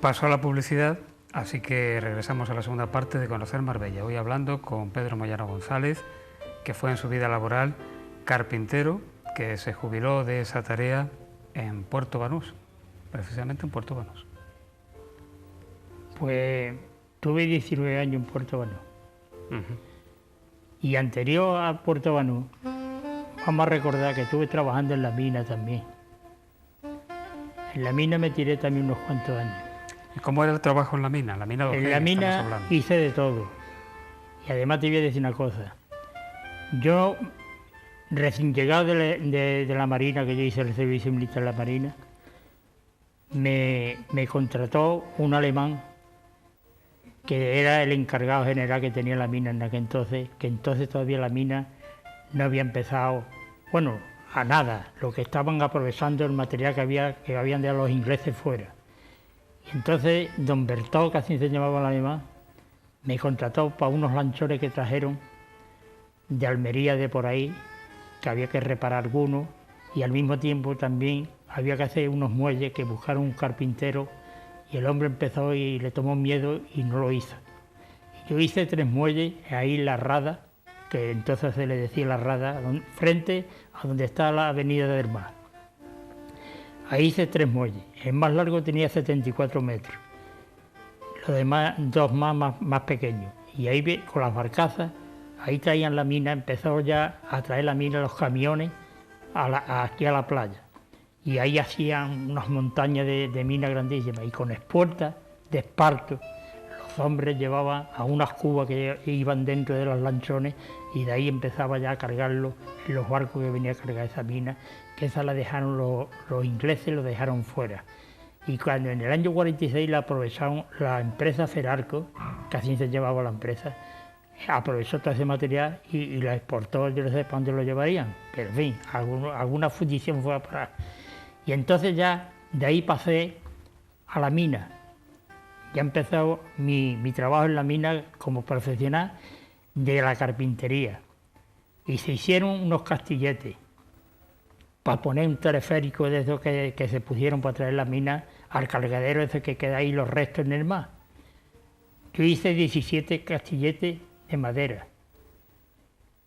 Paso a la publicidad, así que regresamos a la segunda parte de Conocer Marbella. Hoy hablando con Pedro Moyano González, que fue en su vida laboral carpintero, que se jubiló de esa tarea en Puerto Banús, precisamente en Puerto Banús. Pues tuve 19 años en Puerto Banús. Y anterior a Puerto Banús, vamos a recordar que estuve trabajando en la mina también. En la mina me tiré también unos cuantos años. ¿Y cómo era el trabajo en la mina? En la mina hice de todo. Y además te voy a decir una cosa. Yo, recién llegado de la Marina, que yo hice el servicio militar en la Marina, me contrató un alemán que era el encargado general que tenía la mina en aquel entonces, que entonces todavía la mina no había empezado, bueno, a nada, lo que estaban aprovechando el material que habían de los ingleses fuera. Y entonces don Bertó, que así se llamaba el alemán, me contrató para unos lanchones que trajeron de Almería, de por ahí, que había que reparar algunos, y al mismo tiempo también había que hacer unos muelles, que buscaron un carpintero, y el hombre empezó y le tomó miedo y no lo hizo. Yo hice 3 muelles ahí en la Rada, que entonces se le decía la Rada, frente a donde está la avenida del Mar. Ahí hice 3 muelles, el más largo tenía 74 metros, los demás 2 más pequeños. Y ahí con las barcazas, ahí traían la mina, empezaron ya a traer la mina los camiones aquí a la playa. Y ahí hacían unas montañas de minas grandísimas, y con espuertas de esparto. Los hombres llevaban a unas cubas que iban dentro de los lanchones, y de ahí empezaba ya a cargarlo en los barcos que venían a cargar esa mina, que esa la dejaron los ingleses, lo dejaron fuera. Y cuando en el año 46 la aprovecharon la empresa Ferarco, que así se llamaba la empresa, aprovechó todo ese material y lo exportó. Yo no sé para dónde lo llevarían, pero en fin, alguna fundición fue a parar. Y entonces ya de ahí pasé a la mina. Ya empezó mi trabajo en la mina como profesional de la carpintería. Y se hicieron unos castilletes para poner un teleférico de esos que se pusieron para traer la mina al cargadero ese que queda ahí los restos en el mar. Yo hice 17 castilletes de madera.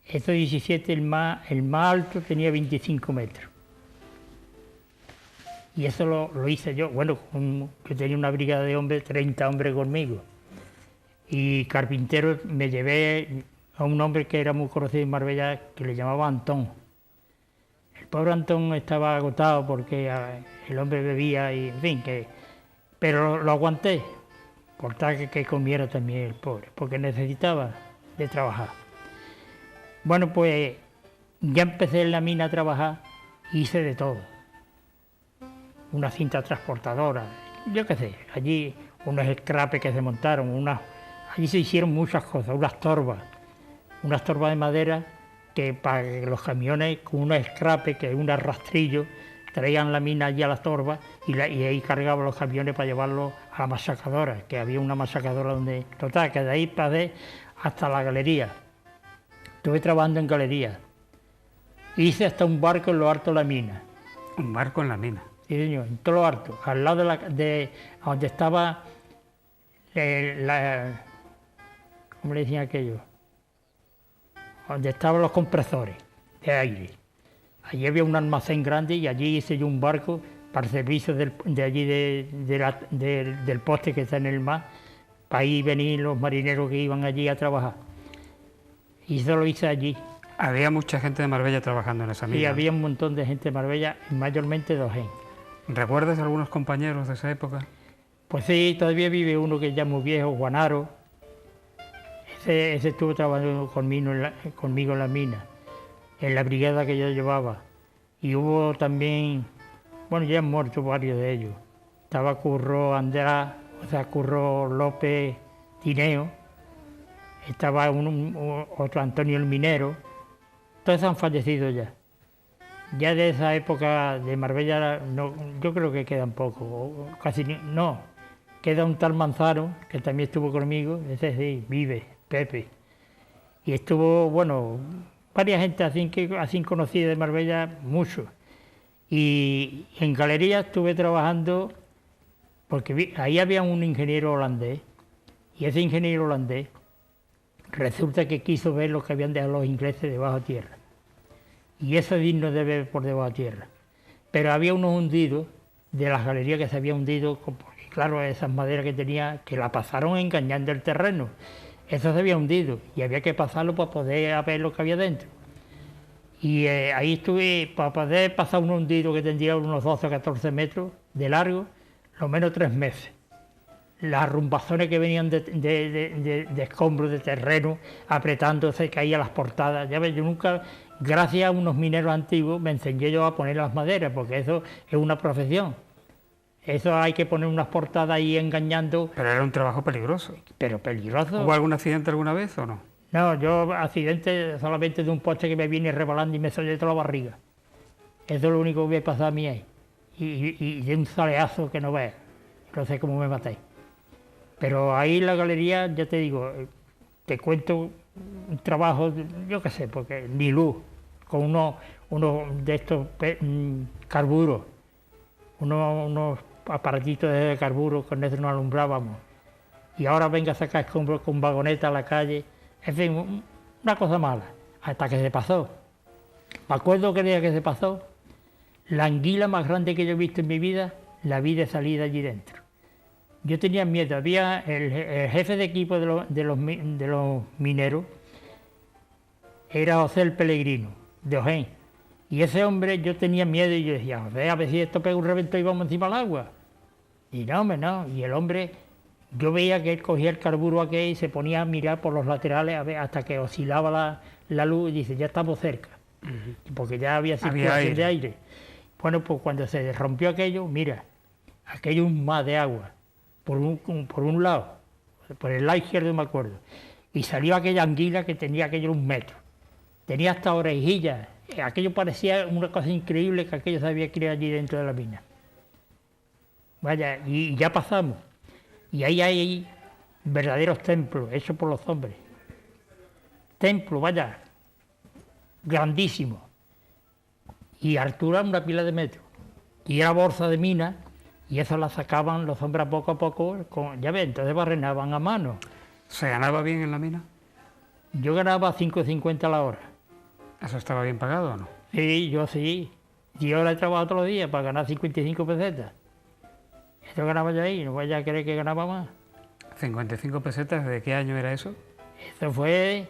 Estos 17, el más alto tenía 25 metros. Y eso lo hice yo. Bueno, yo tenía una brigada de hombres, 30 hombres conmigo. Y carpintero me llevé a un hombre que era muy conocido en Marbella, que le llamaba Antón. El pobre Antón estaba agotado porque el hombre bebía y, en fin, pero lo aguanté, por tal que comiera también el pobre, porque necesitaba de trabajar. Bueno, pues ya empecé en la mina a trabajar, hice de todo. Una cinta transportadora, yo qué sé, allí unos escrapes que se montaron, allí se hicieron muchas cosas, unas torbas de madera que para los camiones con unos escrapes, que unos rastrillos, traían la mina allí a las torbas y ahí cargaban los camiones para llevarlos a la masacadora, que había una masacadora donde, total, que de ahí pasé hasta la galería. Estuve trabajando en galería. Hice hasta un barco en lo alto de la mina. ¿Un barco en la mina? Sí, señor, en todo lo alto, al lado de donde estaba ¿cómo le decían aquello? Donde estaban los compresores de aire. Allí había un almacén grande y allí hice yo un barco para el servicio de allí del poste que está en el mar, para ir venir los marineros que iban allí a trabajar. Y eso lo hice allí. ¿Había mucha gente de Marbella trabajando en esa mina? Sí, había un montón de gente de Marbella, mayormente de Ojén. ¿Recuerdas algunos compañeros de esa época? Pues sí, todavía vive uno que ya es muy viejo, Juanaro. Ese estuvo trabajando conmigo en la mina, en la brigada que yo llevaba. Y hubo también, bueno, ya han muerto varios de ellos. Estaba Curro András, Curro López Tineo, estaba otro Antonio el Minero. Todos han fallecido ya. Ya de esa época de Marbella, no, yo creo que quedan pocos, casi no. Queda un tal Manzano, que también estuvo conmigo, ese sí, vive, Pepe. Y estuvo, bueno, varias gente así conocida de Marbella, mucho. Y en galería estuve trabajando porque ahí había un ingeniero holandés, y ese ingeniero holandés resulta que quiso ver lo que habían dejado los ingleses debajo de tierra. Y eso es digno de ver por debajo de tierra. Pero había unos hundidos de las galerías que se habían hundido, porque claro, esas maderas que tenía, que la pasaron engañando el terreno. Eso se había hundido y había que pasarlo para poder ver lo que había dentro. Y ahí estuve, para poder pasar un hundido que tendría unos 12 o 14 metros de largo, lo menos 3 meses. Las rumbazones que venían de escombros de terreno, apretándose, caían las portadas. Ya ves, yo nunca, gracias a unos mineros antiguos, me enseñé yo a poner las maderas, porque eso es una profesión. Eso hay que poner unas portadas ahí engañando. Pero era un trabajo peligroso. Pero peligroso. ¿Hubo algún accidente alguna vez o no? No, yo accidente solamente de un poste que me viene rebalando y me salió toda la barriga. Eso es lo único que me pasó a mí ahí. Y de un saleazo que no veas. No sé cómo me maté. Pero ahí en la galería, ya te digo, te cuento un trabajo, yo qué sé, porque ni luz, con uno de estos carburos, unos aparatitos de carburo, con eso nos alumbrábamos. Y ahora venga a sacar escombros con vagoneta a la calle, en fin, una cosa mala, hasta que se pasó. Me acuerdo que día que se pasó, la anguila más grande que yo he visto en mi vida, la vi de salida allí dentro. Yo tenía miedo, había el jefe de equipo de los mineros, era José el Pellegrino, de Ojén. Y ese hombre, yo tenía miedo y yo decía, José, a ver si esto pega un reventón y vamos encima del agua. Y no, hombre, no. Y el hombre, yo veía que él cogía el carburo aquel y se ponía a mirar por los laterales a ver, hasta que oscilaba la luz y dice, ya estamos cerca. Porque ya había circulación de aire. Bueno, pues cuando se rompió aquello, mira, aquello un mar de agua. Por un lado, por el lado izquierdo me acuerdo, y salió aquella anguila que tenía aquello 1 metro, tenía hasta orejillas, aquello parecía una cosa increíble que aquello se había criado allí dentro de la mina. Vaya, y ya pasamos, y ahí hay verdaderos templos, hechos por los hombres, templos, vaya, grandísimos, y altura 1 pila de metros, y era bolsa de mina. Y eso la sacaban los hombres poco a poco, ya ves, entonces barrenaban a mano. ¿Se ganaba bien en la mina? Yo ganaba 5,50 la hora. ¿Eso estaba bien pagado o no? Sí, yo sí. Yo la he trabajado todos los días para ganar 55 pesetas. Eso ganaba yo ahí, no vaya a creer que ganaba más. 55 pesetas, ¿de qué año era eso? Eso fue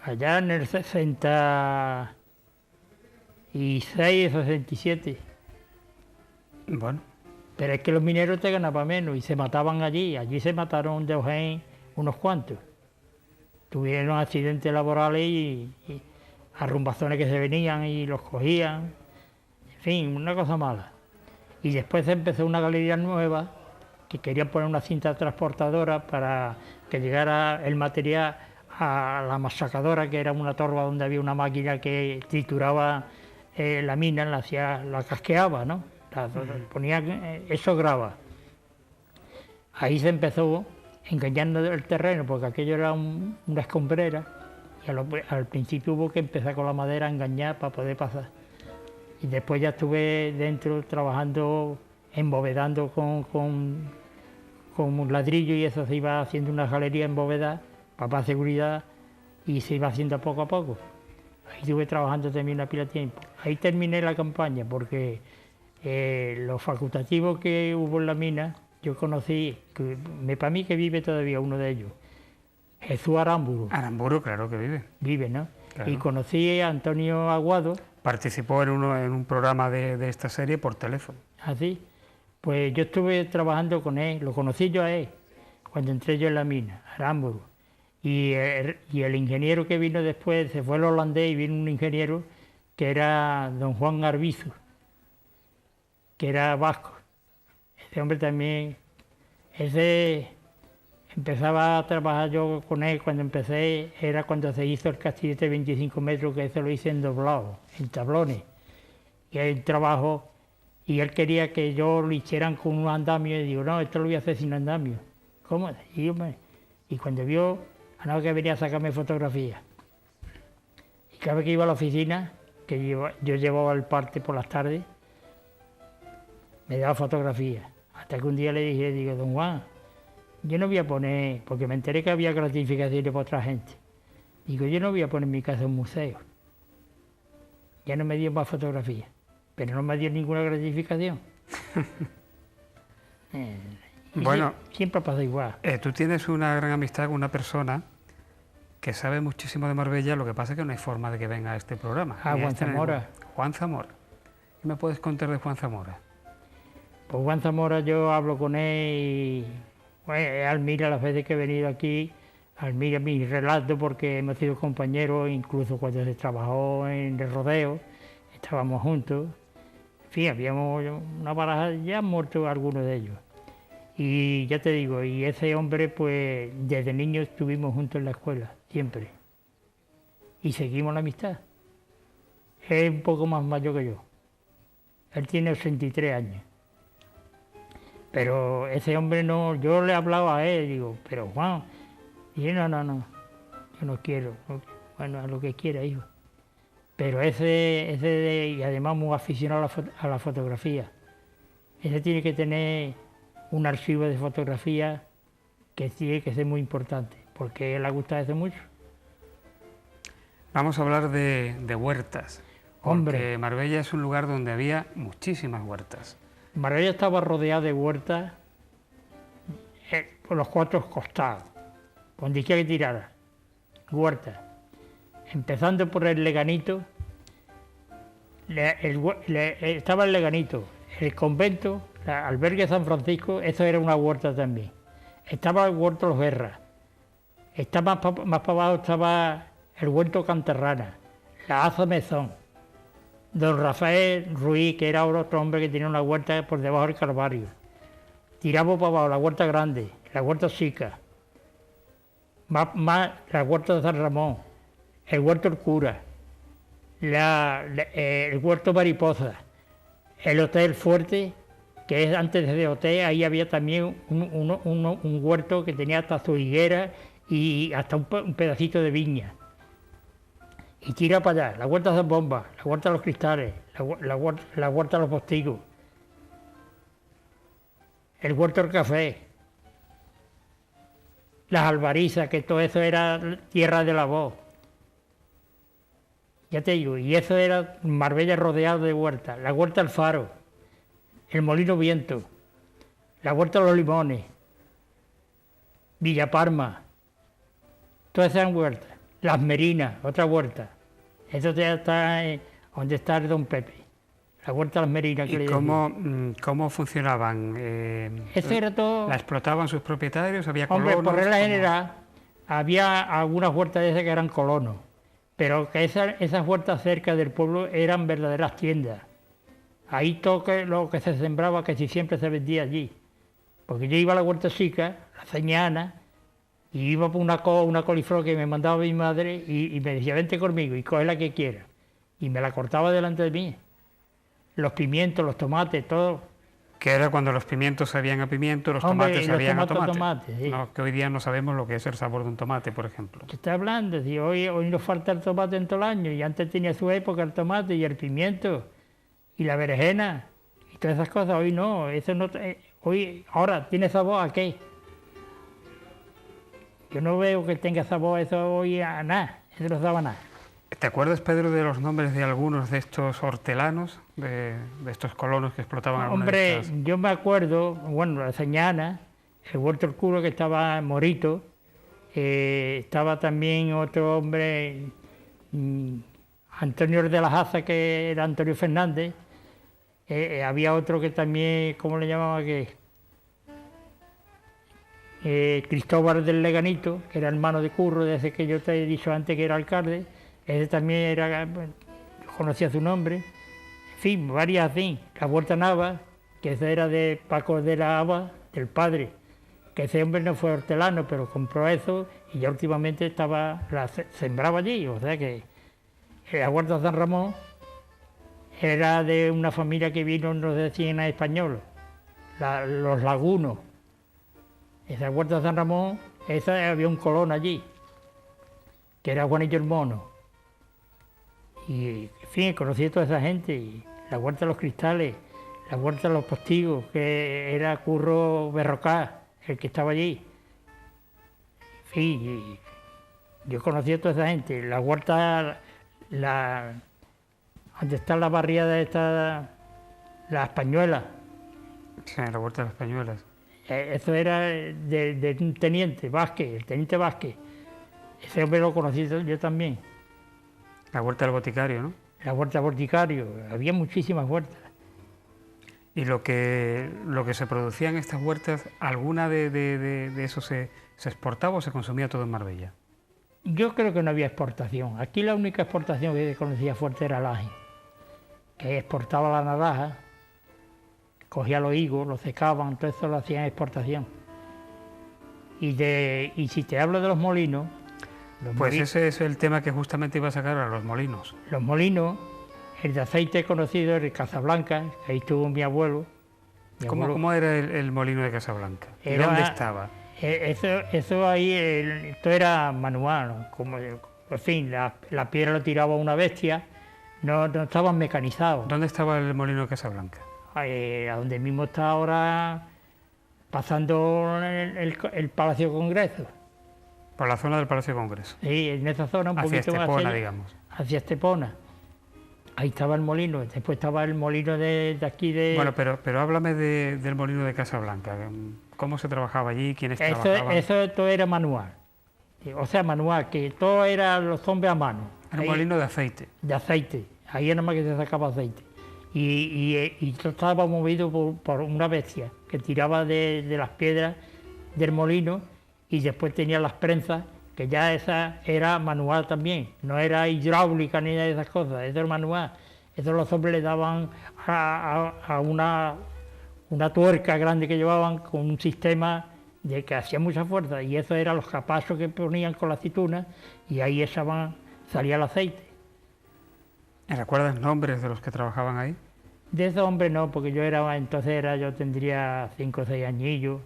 allá en el 66, 67. Bueno. Pero es que los mineros te ganaban menos y se mataban allí. Allí se mataron de Ojén unos cuantos. Tuvieron accidentes laborales y arrumbazones que se venían y los cogían. En fin, una cosa mala. Y después se empezó una galería nueva que querían poner una cinta transportadora para que llegara el material a la masacadora, que era una torba donde había una máquina que trituraba la mina, la casqueaba, ¿no? Ponía eso grava. Ahí se empezó engañando el terreno porque aquello era una escombrera y al principio hubo que empezar con la madera a engañar para poder pasar. Y después ya estuve dentro trabajando, embovedando con un ladrillo y eso se iba haciendo una galería embovedada para seguridad y se iba haciendo poco a poco. Ahí estuve trabajando también 1 pila de tiempo. Ahí terminé la campaña porque los facultativos que hubo en la mina, yo conocí, para mí que vive todavía uno de ellos, Jesús Aramburu. Aramburu, claro que vive. Vive, ¿no? Claro. Y conocí a Antonio Aguado. Participó en un programa de esta serie por teléfono. Así. Pues yo estuve trabajando con él, lo conocí yo a él, cuando entré yo en la mina, Aramburu. Y el ingeniero que vino después, se fue el holandés y vino un ingeniero que era don Juan Arbizu, que era vasco. Ese hombre también, empezaba a trabajar yo con él cuando empecé, era cuando se hizo el castillete de 25 metros, que eso lo hice en doblado, en tablones. Y el trabajo, y él quería que yo lo hicieran con un andamio, y digo, no, esto lo voy a hacer sin andamio. ¿Cómo? Y cuando vio, nada que venía a sacarme fotografías. Y cada vez que iba a la oficina, que yo llevaba el parte por las tardes, me daba fotografías. Hasta que un día le dije, digo, don Juan, yo no voy a poner, porque me enteré que había gratificaciones para otra gente. Digo, yo no voy a poner mi casa un museo. Ya no me dio más fotografías, pero no me dio ninguna gratificación. Bueno, siempre pasa igual. Tú tienes una gran amistad con una persona que sabe muchísimo de Marbella, lo que pasa es que no hay forma de que venga a este programa. Juan Zamora. Juan Zamora. ¿Qué me puedes contar de Juan Zamora? Pues Juan Zamora yo hablo con él y él admira las veces que he venido aquí, admira mis relatos porque hemos sido compañeros, incluso cuando se trabajó en el rodeo, estábamos juntos. En fin, habíamos una baraja, ya han muerto algunos de ellos. Y ya te digo, y ese hombre, pues desde niño estuvimos juntos en la escuela, siempre. Y seguimos la amistad. Es un poco más mayor que yo. Él tiene 83 años. Pero ese hombre no, yo le hablaba a él, digo, pero Juan, dije, no, yo no quiero. Bueno, a lo que quiera, hijo. Pero y además muy aficionado a la fotografía. Ese tiene que tener un archivo de fotografía que tiene que ser muy importante, porque a él le gusta eso mucho. Vamos a hablar de huertas. Hombre. Porque Marbella es un lugar donde había muchísimas huertas. Marbella estaba rodeada de huertas por los 4 costados, donde quiera que tirara, huertas. Empezando por el Leganito, estaba el Leganito, el convento, el albergue San Francisco, eso era una huerta también. Estaba el huerto Los Guerras, más para abajo estaba el huerto Canterrana, la Aza Mezón, don Rafael Ruiz, que era otro hombre que tenía una huerta por debajo del Calvario. Tiramos para abajo la huerta grande, la huerta chica, más la huerta de San Ramón, el huerto El Cura, el huerto Mariposa, el Hotel Fuerte, que es antes de hotel, ahí había también un huerto que tenía hasta su higuera y hasta un pedacito de viña. Y tira para allá, la huerta de Bombas, la huerta de los Cristales, la huerta de los Postigos, el huerto del Café, las Albarizas, que todo eso era tierra de la voz. Ya te digo, y eso era Marbella rodeado de huertas, la huerta del Faro, el Molino Viento, la huerta de los Limones, Villa Parma, todas esas huertas. Las Merinas, otra huerta. Eso ya está donde está el Don Pepe. La huerta de las Merinas. ¿Y cómo funcionaban? Eso era todo. ¿La explotaban sus propietarios? ¿Había colonos? Hombre, por regla general, había algunas huertas de esas que eran colonos, pero que esas huertas cerca del pueblo eran verdaderas tiendas. Ahí todo lo que se sembraba, que si siempre se vendía allí. Porque yo iba a la huerta chica, la Señana, y iba por una coliflor que me mandaba mi madre y me decía, vente conmigo y coge la que quieras. Y me la cortaba delante de mí. Los pimientos, los tomates, todo. Que era cuando los pimientos sabían a pimiento, los tomates sabían a tomate. Sí. No, que hoy día no sabemos lo que es el sabor de un tomate, por ejemplo. ¿Qué está hablando? Si hoy nos falta el tomate en todo el año, y antes tenía su época el tomate y el pimiento y la berenjena y todas esas cosas. Hoy no, eso no. Ahora, ¿tiene sabor a qué? Yo no veo que tenga sabor eso hoy a nada, eso no sabe nada. ¿Te acuerdas, Pedro, de los nombres de algunos de estos hortelanos, de estos colonos que explotaban algunas Hombre, de estas? yo me acuerdo, bueno, la Señana, el huerto El Cura, que estaba Morito, estaba también otro hombre, Antonio de la Jaza, que era Antonio Fernández, había otro que también, ¿cómo le llamaban aquí? Cristóbal del Leganito, que era hermano de Curro, de ese que yo te he dicho antes que era alcalde, ese también era, conocía su nombre, en fin, varias así. La Huerta Nava, que ese era de Paco de la Ava, del padre, que ese hombre no fue hortelano, pero compró eso y ya últimamente sembraba allí, o sea que la Huerta de San Ramón era de una familia que vino, no sé si en español, los Lagunos. Esa huerta de San Ramón, había un colón allí, que era Juanillo el Mono. Y, en fin, conocí a toda esa gente, y la huerta de los Cristales, la huerta de los Postigos, que era Curro Berrocá, el que estaba allí. En fin, yo conocí a toda esa gente. La huerta, donde está la barriada esta, las Pañuelas. Sí, la huerta de las Pañuelas. Eso era de un teniente, Vázquez, el teniente Vázquez. Ese hombre lo conocí yo también. La huerta del Boticario, ¿no? La huerta Boticario, había muchísimas huertas. Y lo que se producía en estas huertas, ¿alguna de eso se exportaba o se consumía todo en Marbella? Yo creo que no había exportación. Aquí la única exportación que conocía fuerte era Laje, que exportaba la naranja, cogía los higos, los secaban, todo eso lo hacían exportación. Y si te hablo de los molinos... Pues ese es el tema que justamente iba a sacar a los molinos. Los molinos, el de aceite conocido, el de Casablanca, que ahí estuvo mi abuelo. ¿Cómo era el molino de Casablanca? ¿Y dónde estaba? Eso ahí, esto era manual, ¿no? Como, en fin, la piedra lo tiraba una bestia, no estaban mecanizados. ¿Dónde estaba el molino de Casablanca? A donde mismo está ahora, pasando el Palacio de Congreso. Por la zona del Palacio de Congreso. Sí, en esa zona un hacia poquito Estepona, más digamos. Hacia Estepona. Ahí estaba el molino, después estaba el molino de aquí de... Bueno, pero háblame del molino de Casablanca. ¿Cómo se trabajaba allí? ¿Quiénes trabajaban? Eso todo era manual. O sea, manual, que todo era los hombres a mano. Era un molino de aceite. De aceite. Ahí era más que se sacaba aceite. Y todo estaba movido por una bestia que tiraba de las piedras del molino y después tenía las prensas, que ya esa era manual también, no era hidráulica ni nada de esas cosas, eso era manual. Eso los hombres le daban a una tuerca grande que llevaban con un sistema de que hacía mucha fuerza, y eso eran los capazos que ponían con la aceituna y ahí salía el aceite. ¿Recuerdas nombres de los que trabajaban ahí? De esos hombres no, porque yo tendría 5 o 6 añillos,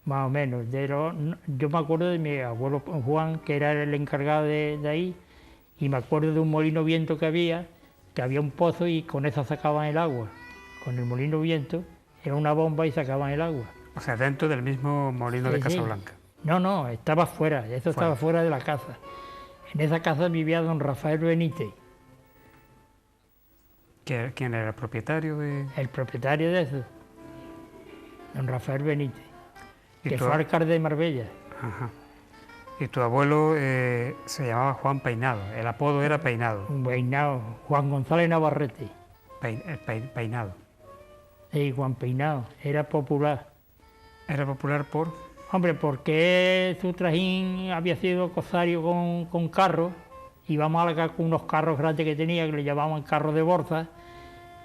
más o menos. Yo me acuerdo de mi abuelo Juan, que era el encargado de ahí, y me acuerdo de un molino viento que había un pozo y con eso sacaban el agua. Con el molino viento era una bomba y sacaban el agua. O sea, dentro del mismo molino de Casablanca. Sí. No, estaba fuera, estaba fuera de la casa. En esa casa vivía don Rafael Benítez. ¿Quién era el propietario de...? El propietario de eso, don Rafael Benítez, que fue alcalde de Marbella. Ajá. Y tu abuelo se llamaba Juan Peinado, el apodo era Peinado. Peinado, Juan González Navarrete. Peinado. Sí, Juan Peinado, era popular. ¿Era popular por...? Hombre, porque su trajín había sido cosario con carros, íbamos a Málaga con unos carros grandes que tenía, que le llamaban carros de bolsa,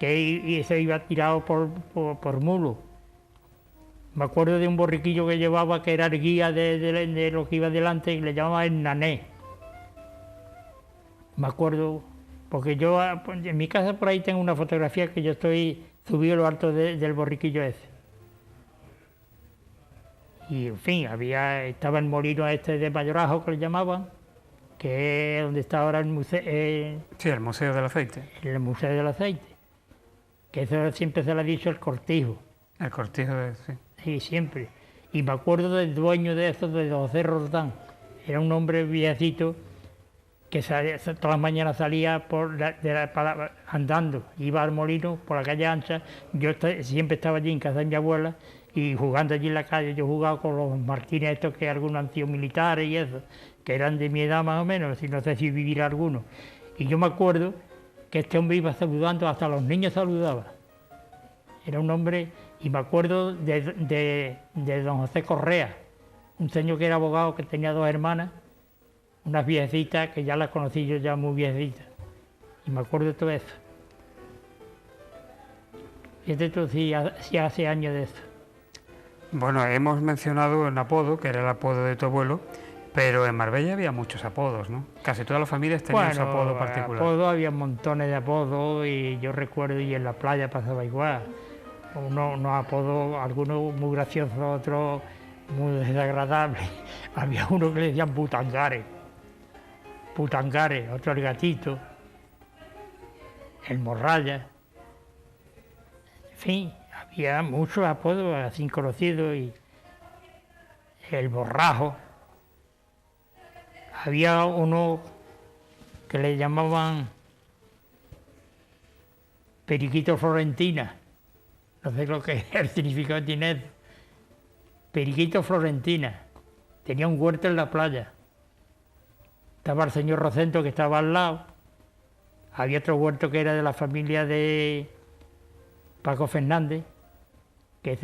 y se iba tirado por mulo. Me acuerdo de un borriquillo que llevaba, que era el guía de lo que iba delante, y le llamaban el nané. Me acuerdo, porque yo en mi casa por ahí tengo una fotografía que yo estoy subido a lo alto del borriquillo ese. Y en fin, estaba el molino este de Mayorazgo, que le llamaban, que es donde está ahora el museo. Sí, el Museo del Aceite. El Museo del Aceite. Que eso siempre se le ha dicho el cortijo. El cortijo, sí. Sí, siempre. Y me acuerdo del dueño de eso, de José Roldán. Era un hombre viejecito que todas las mañanas salía andando, iba al molino por la calle ancha. Yo siempre estaba allí en casa de mi abuela y jugando allí en la calle. Yo jugaba con los martines estos, que algunos han sido militares y eso, que eran de mi edad más o menos, y no sé si vivirá alguno. Y yo me acuerdo que este hombre iba saludando, hasta los niños saludaba. Era un hombre, y me acuerdo de don José Correa, un señor que era abogado, que tenía 2 hermanas, unas viejecitas, que ya las conocí yo ya muy viejecitas. Y me acuerdo de todo eso. Fíjate tú, sí hace años de eso. Bueno, hemos mencionado un apodo, que era el apodo de tu abuelo, pero en Marbella había muchos apodos, ¿no? Casi todas las familias tenían su apodo particular. Había montones de apodos, y yo recuerdo, y en la playa pasaba igual. Unos apodos, algunos muy graciosos, otros muy desagradables. Había uno que le decían Putangare, otro el Gatito, el Morralla. En fin, había muchos apodos así conocidos, y el Borrajo. Había uno que le llamaban Periquito Florentina. No sé lo que es el significado que tiene eso. Periquito Florentina. Tenía un huerto en la playa. Estaba el señor Rosento, que estaba al lado. Había otro huerto que era de la familia de Paco Fernández, que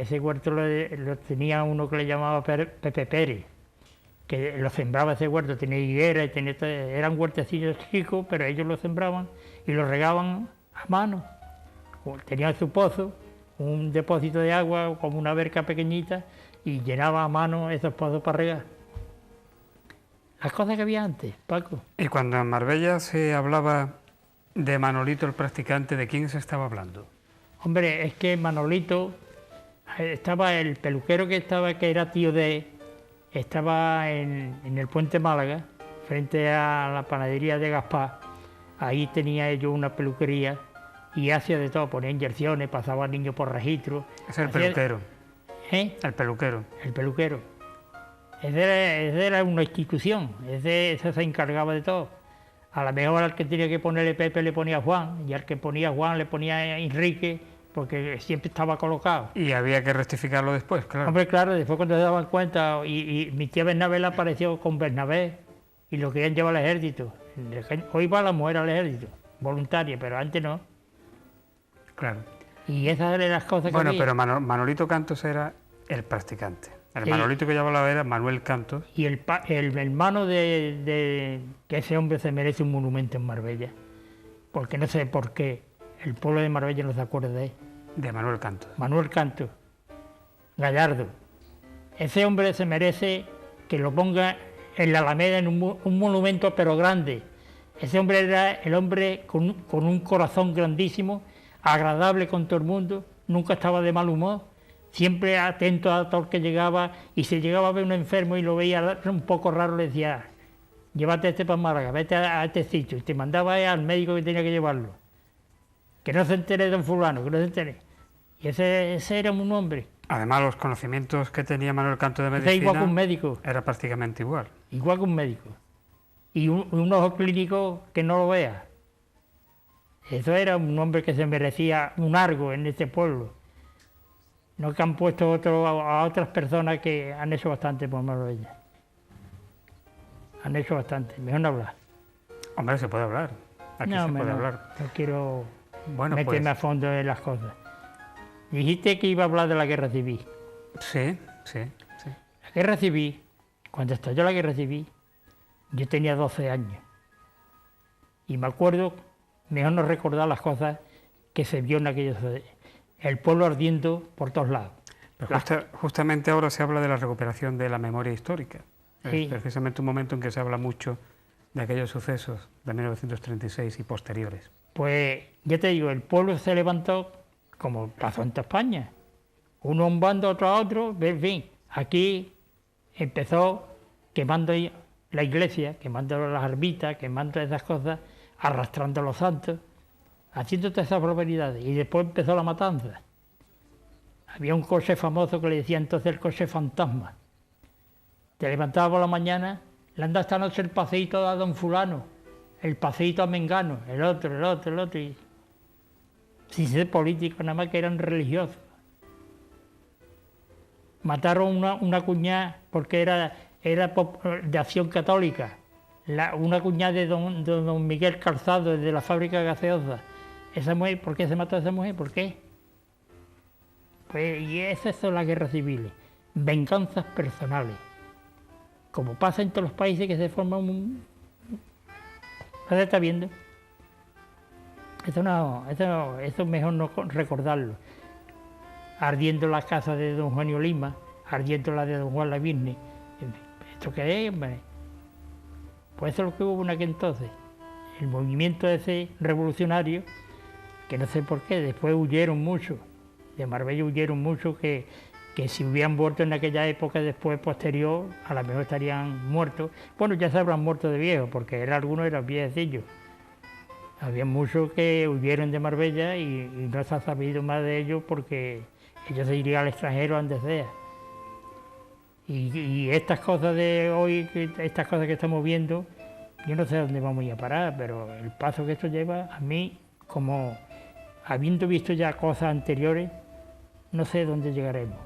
ese huerto lo tenía uno que le llamaba Pepe Pérez, que lo sembraba ese huerto, tenía higuera, eran huertecillos chicos, pero ellos lo sembraban y lo regaban a mano. Tenían su pozo, un depósito de agua como una verca pequeñita, y llenaba a mano esos pozos para regar. Las cosas que había antes, Paco. Y cuando en Marbella se hablaba de Manolito el practicante, ¿de quién se estaba hablando? Hombre, es que Manolito, estaba el peluquero que era tío estaba en el Puente Málaga, frente a la panadería de Gaspar. Ahí tenía ellos una peluquería y hacía de todo, ponía inyecciones, pasaba al niño por registro. Es el peluquero. ¿Eh? El peluquero. El peluquero. Ese era una institución, ese se encargaba de todo. A lo mejor al que tenía que ponerle Pepe le ponía Juan, y al que ponía Juan le ponía Enrique, porque siempre estaba colocado. Y había que rectificarlo después, claro. Hombre, claro, después cuando se daban cuenta, y mi tía Bernabé le apareció con Bernabé, y lo querían llevar al ejército. Hoy va la mujer al ejército, voluntaria, pero antes no. Claro. Y esas eran las cosas que Bueno, había. pero Manolito Cantos era el practicante. El Sí. Manolito que yo hablaba era Manuel Cantos. Y el hermano que ese hombre se merece un monumento en Marbella, porque no sé por qué el pueblo de Marbella no se acuerda de él. De Manuel Cantos. Manuel Cantos, Gallardo. Ese hombre se merece que lo ponga en la Alameda en un monumento, pero grande. Ese hombre era el hombre con un corazón grandísimo, agradable con todo el mundo, nunca estaba de mal humor, siempre atento a todo el que llegaba, y si llegaba a ver un enfermo y lo veía un poco raro, le decía: llévate este para Málaga, vete a este sitio, y te mandaba al médico que tenía que llevarlo. Que no se entere don fulano, que no se entere. Y ese era un hombre. Además, los conocimientos que tenía Manuel Cantos de medicina... Era igual que un médico. Era prácticamente igual. Igual que un médico. Y un ojo clínico que no lo vea. Eso era un hombre que se merecía un argo en este pueblo. No que han puesto a otras personas que han hecho bastante por Marbella. Han hecho bastante. Mejor no hablar. Hombre, se puede hablar. Aquí No, se puede no, hablar. no quiero Bueno, meterme pues, a fondo en las cosas. Dijiste que iba a hablar de la guerra civil. sí. La guerra civil, cuando estalló la guerra civil, yo tenía 12 años. Y me acuerdo, mejor no recordar las cosas que se vio en aquellos... El pueblo ardiendo por todos lados. Pero justamente ahora se habla de la recuperación de la memoria histórica. Sí. Es precisamente un momento en que se habla mucho de aquellos sucesos de 1936 y posteriores. Pues ya te digo, el pueblo se levantó como pasó en toda España. Uno a un bando, otro a otro, en fin. Aquí empezó quemando la iglesia, quemando las ermitas, quemando esas cosas, arrastrando a los santos, haciendo todas esas barbaridades. Y después empezó la matanza. Había un coche famoso que le decía entonces el coche fantasma. Te levantabas por la mañana, le anda esta noche el paseíto a don fulano, el paseíto a Mengano, el otro, y sin ser políticos, nada más que eran religiosos. Mataron una cuñada porque era de Acción Católica, una cuñada de don Miguel Calzado, de la fábrica gaseosa. Esa mujer, ¿por qué se mató a esa mujer? ¿Por qué? Pues, y esas son las guerras civiles, venganzas personales. Como pasa en todos los países que se forman un... ¿Se está viendo? Eso mejor no recordarlo. Ardiendo la casa de don Juanio Lima, ardiendo la de don Juan Lavirne. ¿Esto qué es, hombre? Pues eso es lo que hubo en aquel entonces. El movimiento ese revolucionario, que no sé por qué, después huyeron mucho. De Marbella huyeron mucho que si hubieran muerto en aquella época después, posterior, a lo mejor estarían muertos. Bueno, ya se habrán muerto de viejos, porque algunos eran viejecillos. Había muchos que huyeron de Marbella y no se ha sabido más de ellos porque ellos se irían al extranjero donde sea. Y estas cosas de hoy, estas cosas que estamos viendo, yo no sé a dónde vamos a ir a parar, pero el paso que esto lleva, a mí, como habiendo visto ya cosas anteriores, no sé dónde llegaremos.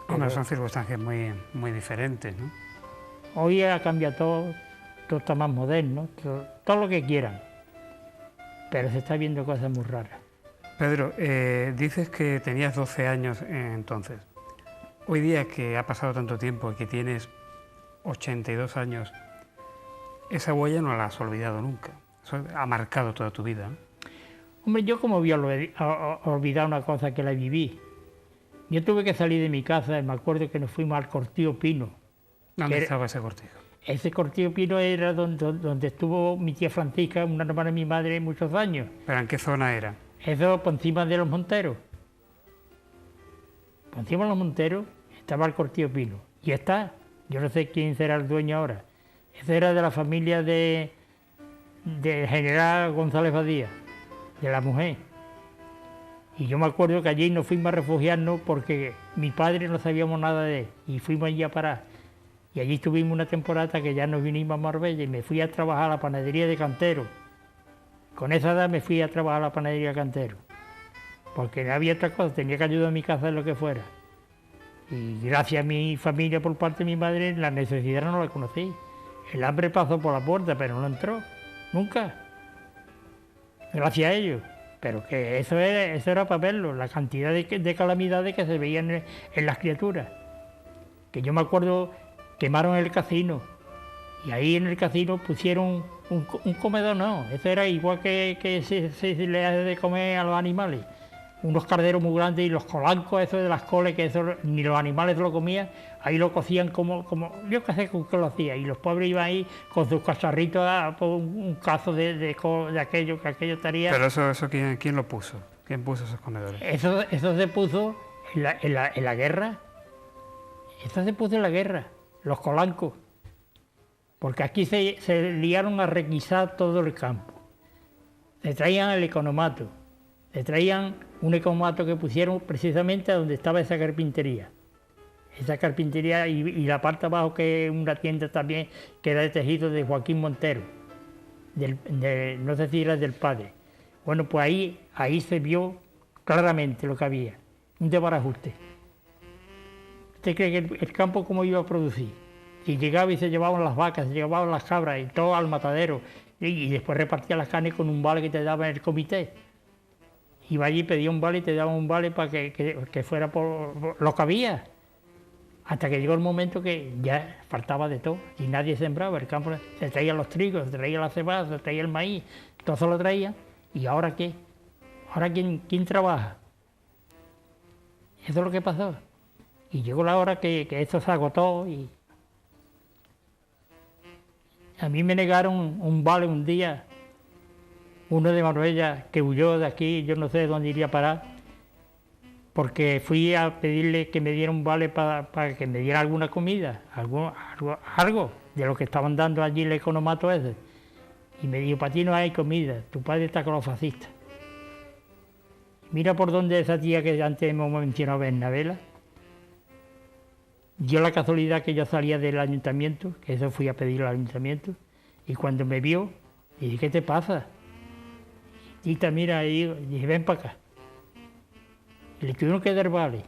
Hombre, son circunstancias muy diferentes, ¿no? Hoy ha cambiado todo está más moderno, todo lo que quieran, pero se está viendo cosas muy raras. Pedro, dices que tenías 12 años entonces. Hoy día que ha pasado tanto tiempo y que tienes 82 años, esa huella no la has olvidado nunca. Eso ha marcado toda tu vida, ¿no? Hombre, yo como voy a olvidar una cosa que la viví. Yo tuve que salir de mi casa, me acuerdo que nos fuimos al Cortillo Pino. ¿Dónde estaba ese cortijo? Ese Cortillo Pino era donde estuvo mi tía Francisca, una hermana de mi madre, muchos años. ¿Pero en qué zona era? Eso por encima de los Monteros. Por encima de los Monteros estaba el Cortillo Pino. Y está, yo no sé quién será el dueño ahora. Ese era de la familia de general González Badía, de la mujer. Y yo me acuerdo que allí nos fuimos a refugiarnos porque mi padre no sabíamos nada de él y fuimos allí a parar. Y allí estuvimos una temporada que ya nos vinimos a Marbella y me fui a trabajar a la panadería de Cantero. Con esa edad me fui a trabajar a la panadería de Cantero, porque no había otra cosa, tenía que ayudar a mi casa en lo que fuera. Y gracias a mi familia por parte de mi madre, la necesidad no la conocí. El hambre pasó por la puerta, pero no entró, nunca. Gracias a ellos. Pero que eso era para verlo, la cantidad de calamidades que se veían en las criaturas. Que yo me acuerdo, quemaron el casino, y ahí en el casino pusieron un comedor, no, eso era igual que se le hace de comer a los animales. Unos carderos muy grandes y los colancos, eso de las coles, que eso ni los animales lo comían, ahí lo cocían como yo qué sé con qué lo hacía, y los pobres iban ahí con sus cacharritos a por un cazo de aquello, que aquello estaría... Pero eso ¿quién lo puso? ¿Quién puso esos comedores? Eso se puso en la guerra, eso se puso en la guerra, los colancos, porque aquí se liaron a requisar todo el campo, se traían el economato, se traían un economato que pusieron precisamente a donde estaba esa carpintería. Esa carpintería y la parte abajo, que es una tienda también que era de tejido de Joaquín Montero, no sé si era del padre. Bueno, pues ahí se vio claramente lo que había, un desbarajuste. ¿Usted cree que el campo cómo iba a producir? Si llegaba y se llevaban las vacas, se llevaban las cabras y todo al matadero, y después repartía las carnes con un vale que te daba en el comité. Iba allí, pedía un vale y te daban un vale para que fuera por lo que había. Hasta que llegó el momento que ya faltaba de todo y nadie sembraba. El campo se traían los trigos, se traía la cebada, se traía el maíz, todo se lo traía. ¿Y ahora qué? ¿Ahora quién trabaja? Eso es lo que pasó. Y llegó la hora que esto se agotó y a mí me negaron un vale un día. Uno de Marbella que huyó de aquí, yo no sé dónde iría a parar, porque fui a pedirle que me diera un vale para que me diera alguna comida, algo de lo que estaban dando allí el economato ese. Y me dijo, para ti no hay comida, tu padre está con los fascistas. Mira por dónde esa tía que antes hemos mencionado, Bernabela, dio la casualidad que yo salía del ayuntamiento, que eso fui a pedir al ayuntamiento, y cuando me vio, le dije, ¿qué te pasa? Tita, mira ahí, dije, ven para acá. Y le tuvieron que dar vale.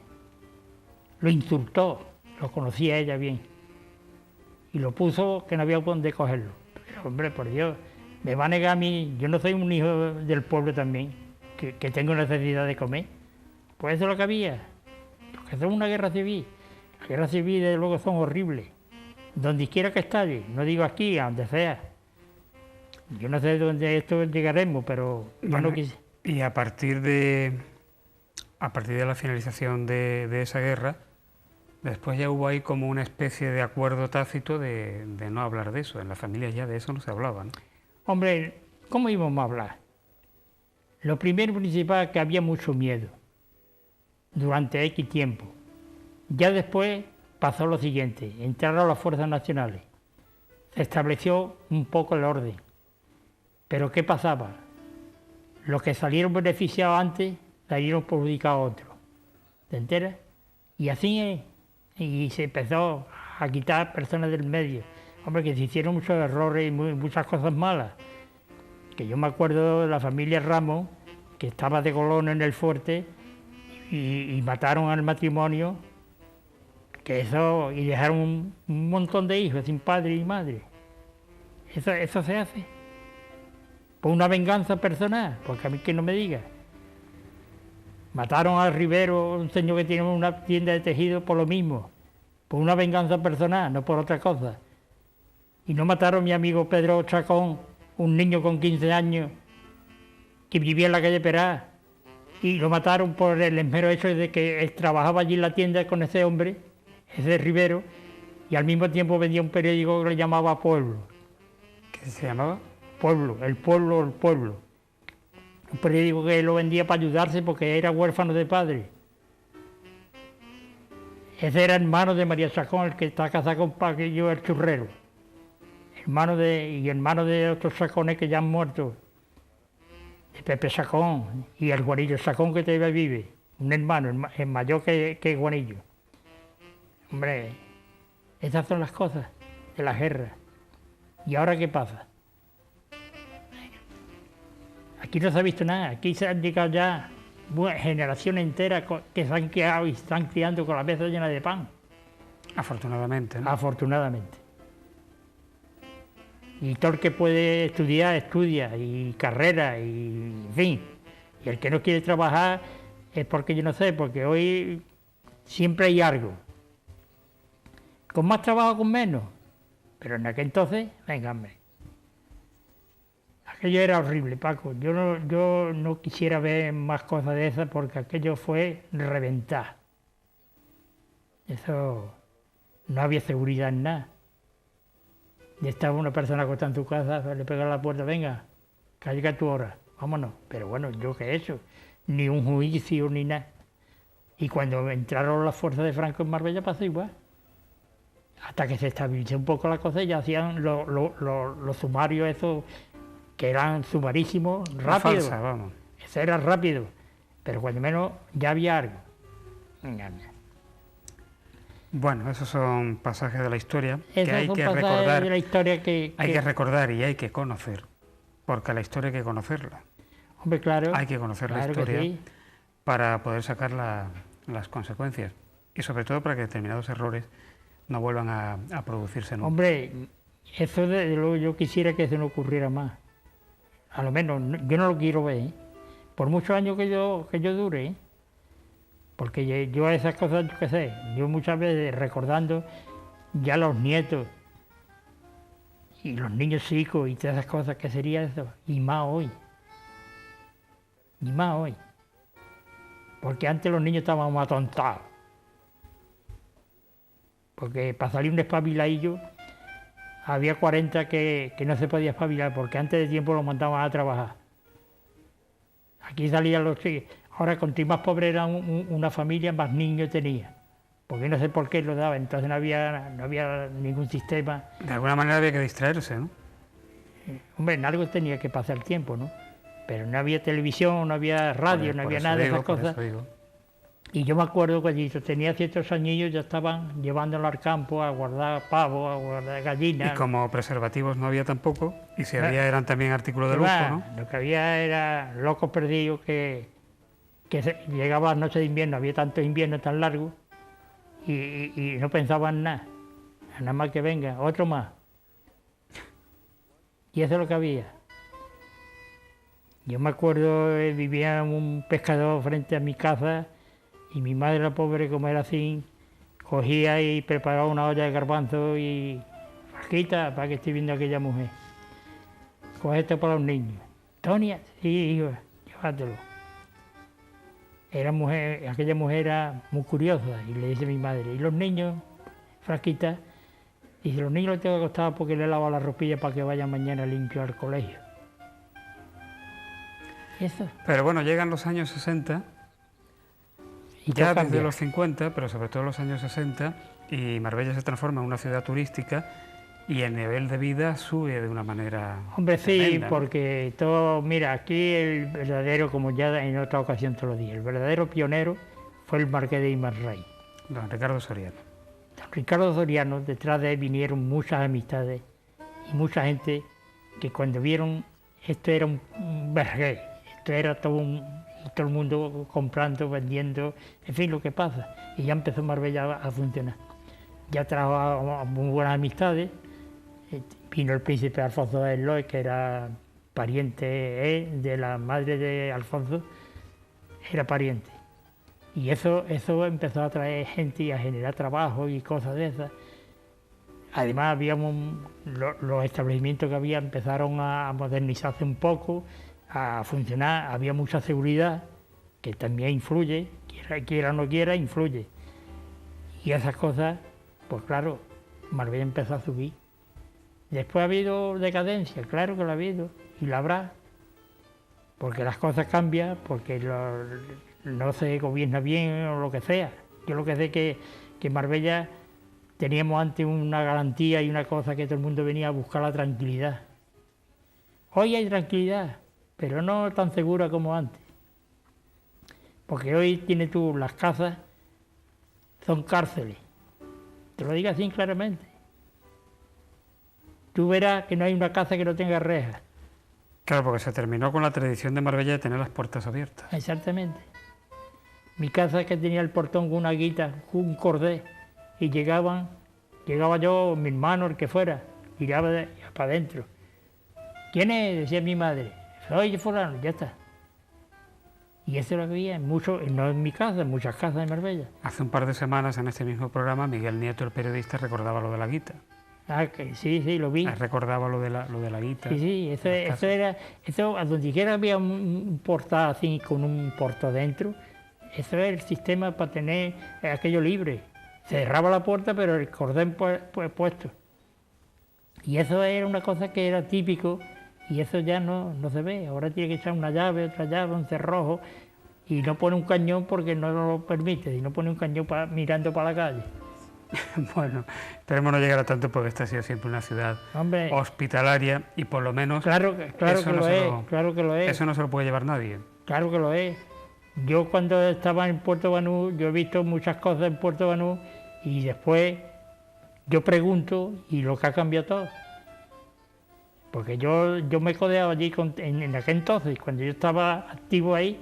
Lo insultó, lo conocía ella bien. Y lo puso que no había por dónde cogerlo. Pero, hombre, por Dios, me va a negar a mí, yo no soy un hijo del pueblo también, que tengo necesidad de comer. Pues eso es lo que había. Porque eso es una guerra civil. Las guerras civiles, desde luego, son horribles. Donde quiera que estalle, no digo aquí, a donde sea. Yo no sé dónde esto llegaremos, pero yo no quise. Y a partir de la finalización de esa guerra, después ya hubo ahí como una especie de acuerdo tácito de no hablar de eso. En las familias ya de eso no se hablaba, ¿no? Hombre, ¿cómo íbamos a hablar? Lo primero y principal es que había mucho miedo durante X tiempo. Ya después pasó lo siguiente, entraron las fuerzas nacionales, se estableció un poco el orden. Pero ¿qué pasaba? los que salieron beneficiados antes salieron perjudicados otros. ¿Te enteras? Y así es. Y se empezó a quitar personas del medio. Hombre, que se hicieron muchos errores y muchas cosas malas. Que yo me acuerdo de la familia Ramos, que estaba de colono en el fuerte, y mataron al matrimonio, que eso, y dejaron un montón de hijos sin padre y madre. Eso se hace. Por una venganza personal, porque a mí que no me diga. Mataron a Rivero, un señor que tiene una tienda de tejido, por lo mismo. Por una venganza personal, no por otra cosa. Y no mataron a mi amigo Pedro Chacón, un niño con 15 años, que vivía en la calle Perá. Y lo mataron por el esmero hecho de que él trabajaba allí en la tienda con ese hombre, ese Rivero, y al mismo tiempo vendía un periódico que le llamaba Pueblo. ¿Qué se llamaba? Pueblo, el pueblo, el pueblo. Un periódico que él lo vendía para ayudarse porque era huérfano de padre. Ese era hermano de María Chacón, el que está casado con Paquillo el Churrero. Hermano de otros Chacones que ya han muerto. De Pepe Chacón y el Juanillo Chacón que todavía vive. Un hermano, es mayor que Juanillo. Hombre, esas son las cosas de la guerra. ¿Y ahora qué pasa? Aquí no se ha visto nada, aquí se han llegado ya generaciones enteras que se han criado y están criando con la mesa llena de pan. Afortunadamente, ¿no? Afortunadamente. Y todo el que puede estudiar, estudia, y carrera, y en fin. Y el que no quiere trabajar es porque yo no sé, porque hoy siempre hay algo. Con más trabajo, con menos. Pero en aquel entonces, venga, hombre. Aquello era horrible, Paco. Yo no quisiera ver más cosas de esas porque aquello fue reventar. Eso, no había seguridad en nada. Y estaba una persona acostada en tu casa, le pegaba a la puerta, venga, que ha llegado tu hora, vámonos. Pero bueno, ¿yo qué he hecho? Ni un juicio ni nada. Y cuando entraron las fuerzas de Franco en Marbella pasó igual. Hasta que se estabilizó un poco la cosa y ya hacían los sumarios esos que eran sumarísimos, rápidos. Falsa, vamos. Eso era rápido, pero cuando menos ya había algo. Bueno, esos son pasajes de la historia Esos que hay son que pasajes recordar. de la historia Hay que recordar y hay que conocer, porque la historia hay que conocerla. Hombre, claro. Hay que conocer la historia sí, para poder sacar las consecuencias y sobre todo para que determinados errores no vuelvan a producirse nunca. Hombre, eso desde luego yo quisiera que eso no ocurriera más. A lo menos yo no lo quiero ver, ¿eh? Por muchos años que yo dure, ¿eh? Porque yo a esas cosas, yo qué sé, yo muchas veces recordando ya los nietos y los niños chicos y todas esas cosas, ¿qué sería eso? Y más hoy. Y más hoy. Porque antes los niños estaban más atontados. Porque para salir un espabiladillo había 40 que no se podía espabilar porque antes de tiempo los mandaban a trabajar. Aquí salían los chicos. Ahora, cuanto más pobre era una familia, más niños tenía. Porque no sé por qué lo daba, entonces no había ningún sistema. De alguna manera había que distraerse, ¿no? Hombre, en algo tenía que pasar el tiempo, ¿no? Pero no había televisión, no había radio, no había nada de esas cosas. Y yo me acuerdo que cuando tenía ciertos añillos ya estaban llevándolo al campo a guardar pavos, a guardar gallinas. Y como preservativos no había tampoco, y si había eran también artículos de lujo, ¿no? Lo que había era locos perdidos que llegaba la noche de invierno, había tantos inviernos tan largos, y no pensaban nada más que venga, otro más. Y eso es lo que había. Yo me acuerdo, vivía un pescador frente a mi casa, y mi madre, la pobre, como era así, cogía y preparaba una olla de garbanzo y fresquita para que esté viendo a aquella mujer. Coge esto para los niños. Tonia, sí, hijo, llévatelo. Aquella mujer era muy curiosa y le dice a mi madre, ¿y los niños, frasquita? Dice, los niños los tengo que acostar porque le lavo la ropilla para que vayan mañana limpio al colegio. Eso. Pero bueno, llegan los años 60, y ya desde los 50, pero sobre todo los años 60, y Marbella se transforma en una ciudad turística Y el nivel de vida sube de una manera... Hombre, sí, tremenda, ¿no? porque todo, mira, aquí el verdadero, como ya en otra ocasión te lo dije, el verdadero pionero fue el marqués de Imarrey. Don Ricardo Soriano. Don Ricardo Soriano, detrás de él vinieron muchas amistades y mucha gente que cuando vieron esto era un vergel, esto era todo el mundo comprando, vendiendo, en fin, lo que pasa. Y ya empezó Marbella a funcionar. Ya trajo a muy buenas amistades. Vino el príncipe Alfonso de Eloy, que era pariente de la madre de Alfonso, era pariente. Y eso empezó a traer gente y a generar trabajo y cosas de esas. Además, los establecimientos que había empezaron a modernizarse un poco, a funcionar, había mucha seguridad, que también influye, quiera o no quiera, influye. Y esas cosas, pues claro, Marbella empezó a subir. Después ha habido decadencia, claro que la ha habido, y la habrá, porque las cosas cambian, porque no se gobierna bien o lo que sea. Yo lo que sé es que Marbella teníamos antes una garantía y una cosa que todo el mundo venía a buscar la tranquilidad. Hoy hay tranquilidad, pero no tan segura como antes. Porque hoy tienes tú, las casas son cárceles. Te lo digo así claramente. Tú verás que no hay una casa que no tenga rejas. Claro, porque se terminó con la tradición de Marbella de tener las puertas abiertas. Exactamente. Mi casa es que tenía el portón con una guita, un cordé, y llegaba yo, mi hermano, el que fuera, llegaba para adentro. ¿Quién es?, decía mi madre. Soy fulano, ya está. Y eso lo había no en mi casa, en muchas casas de Marbella. Hace un par de semanas en este mismo programa, Miguel Nieto, el periodista, recordaba lo de la guita. Ah, que sí, lo vi. Recordaba lo de la guita. Sí, eso a donde quiera había un portal así, con un porto dentro. Eso era el sistema para tener aquello libre. Se cerraba la puerta, pero el cordón pues puesto. Y eso era una cosa que era típico, y eso ya no se ve. Ahora tiene que echar una llave, otra llave, un cerrojo, y no pone un cañón porque no lo permite, y no pone un cañón mirando para la calle. Bueno, esperemos no llegar a tanto, porque esta ha sido siempre una ciudad hospitalaria, y por lo menos... Claro que lo es. Eso no se lo puede llevar nadie. Claro que lo es. Yo cuando estaba en Puerto Banús, yo he visto muchas cosas en Puerto Banús, y después yo pregunto, y lo que ha cambiado todo. Porque yo me codeaba allí en aquel entonces, cuando yo estaba activo ahí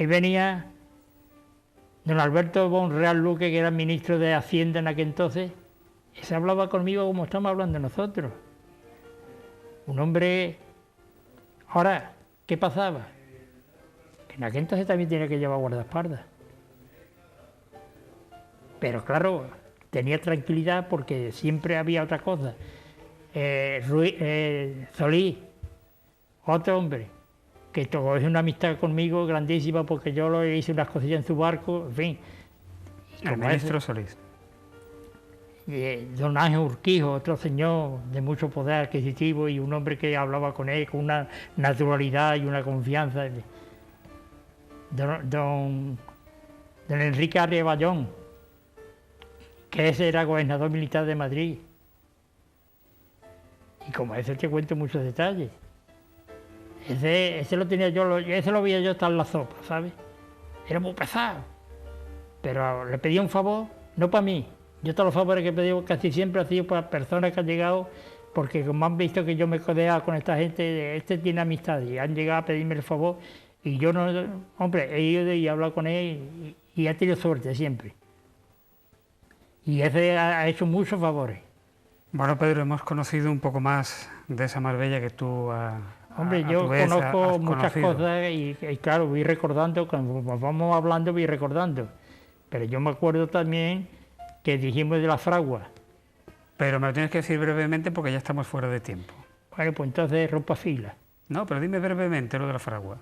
venía don Alberto Bonreal Luque, que era ministro de Hacienda en aquel entonces, y se hablaba conmigo como estamos hablando nosotros. Un hombre... Ahora, ¿qué pasaba? Que en aquel entonces también tenía que llevar guardaespaldas. Pero claro, tenía tranquilidad porque siempre había otra cosa. Solís, otro hombre, que tuvo una amistad conmigo grandísima porque yo le hice unas cosillas en su barco, en fin. El ministro Solís. Don Ángel Urquijo, otro señor de mucho poder adquisitivo y un hombre que hablaba con él con una naturalidad y una confianza. Don Enrique Arreballón, que ese era gobernador militar de Madrid. Y como ese te cuento muchos detalles. Ese lo tenía yo, ese lo veía yo estar en la sopa, ¿sabes? Era muy pesado. Pero le pedía un favor, no para mí. Yo todos los favores que he pedido casi siempre han sido para personas que han llegado, porque como han visto que yo me codeaba con esta gente, este tiene amistad, y han llegado a pedirme el favor, y yo no, hombre, he ido y he hablado con él, y ha tenido suerte siempre. Y ese ha hecho muchos favores. Bueno, Pedro, hemos conocido un poco más de esa Marbella que tú Hombre, yo conozco muchas cosas y claro, voy recordando, cuando vamos hablando voy recordando. Pero yo me acuerdo también que dijimos de la fragua. Pero me lo tienes que decir brevemente porque ya estamos fuera de tiempo. Bueno, pues entonces rompa fila. No, pero dime brevemente lo de la fragua.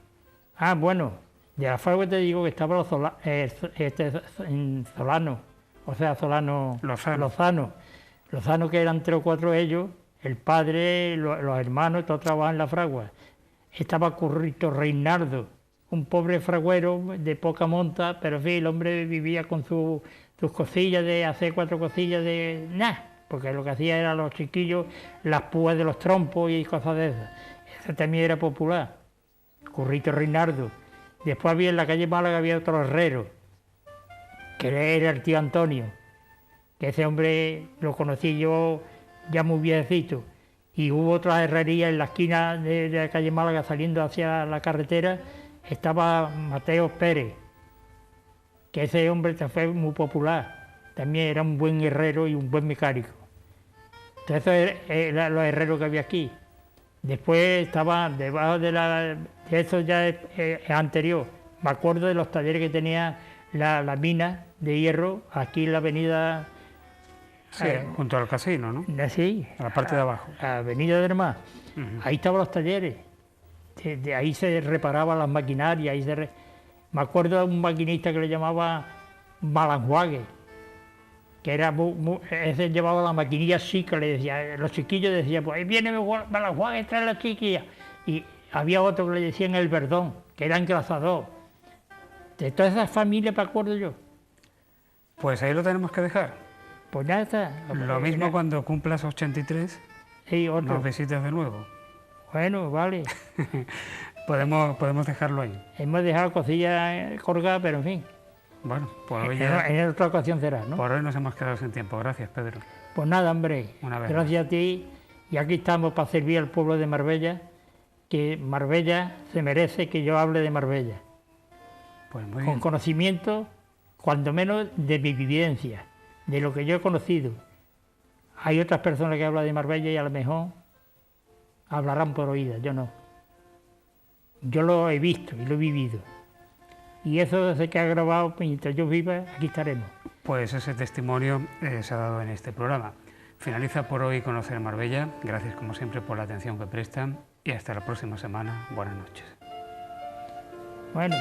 Ah, bueno, de la fragua te digo que estaba en Solano, o sea, Lozano, que eran 3 o 4 ellos, el padre, los hermanos, todos trabajaban en la fragua. Estaba Currito Reinaldo, un pobre fraguero de poca monta, pero en fin, el hombre vivía con sus cosillas de hacer 4 cosillas de nada, porque lo que hacía era los chiquillos, las púas de los trompos y cosas de esas. Eso también era popular. Currito Reinardo. Después había en la calle Málaga había otro herrero, que era el tío Antonio, que ese hombre lo conocí yo ya muy viejecito. Y hubo otra herrería en la esquina de la calle Málaga saliendo hacia la carretera, estaba Mateo Pérez, que ese hombre fue muy popular, también era un buen herrero y un buen mecánico. Entonces eran los herreros que había aquí. Después estaba debajo de eso ya es anterior, me acuerdo de los talleres que tenía la mina de hierro aquí en la avenida. Sí, junto al casino, ¿no? Sí. A la parte de abajo. La avenida del Mar. Ahí estaban los talleres. De ahí se reparaban las maquinarias. Me acuerdo de un maquinista que le llamaba Malanjuague, que era ese llevaba la maquinilla así, que le decía, los chiquillos decían, pues ahí viene Malanjuague, trae la chiquilla. Y había otro que le decían el Verdón, que era engrasador. De todas esas familias me acuerdo yo. Pues ahí lo tenemos que dejar. Pues ya está. Lo mismo cuando cumplas 83, sí, nos visitas de nuevo. Bueno, vale. podemos dejarlo ahí. Hemos dejado cosillas colgadas, pero en fin. Bueno, pues hoy ya... En otra ocasión será, ¿no? Por hoy nos hemos quedado sin tiempo. Gracias, Pedro. Pues nada, hombre. Gracias a ti. Y aquí estamos para servir al pueblo de Marbella, que Marbella se merece que yo hable de Marbella. Pues muy bien. Con conocimiento, cuando menos, de mi vivencia, de lo que yo he conocido. Hay otras personas que hablan de Marbella y a lo mejor hablarán por oídas, yo no. Yo lo he visto y lo he vivido. Y eso se queda grabado, mientras yo viva, aquí estaremos. Pues ese testimonio se ha dado en este programa. Finaliza por hoy Conocer Marbella. Gracias como siempre por la atención que prestan y hasta la próxima semana. Buenas noches. Bueno.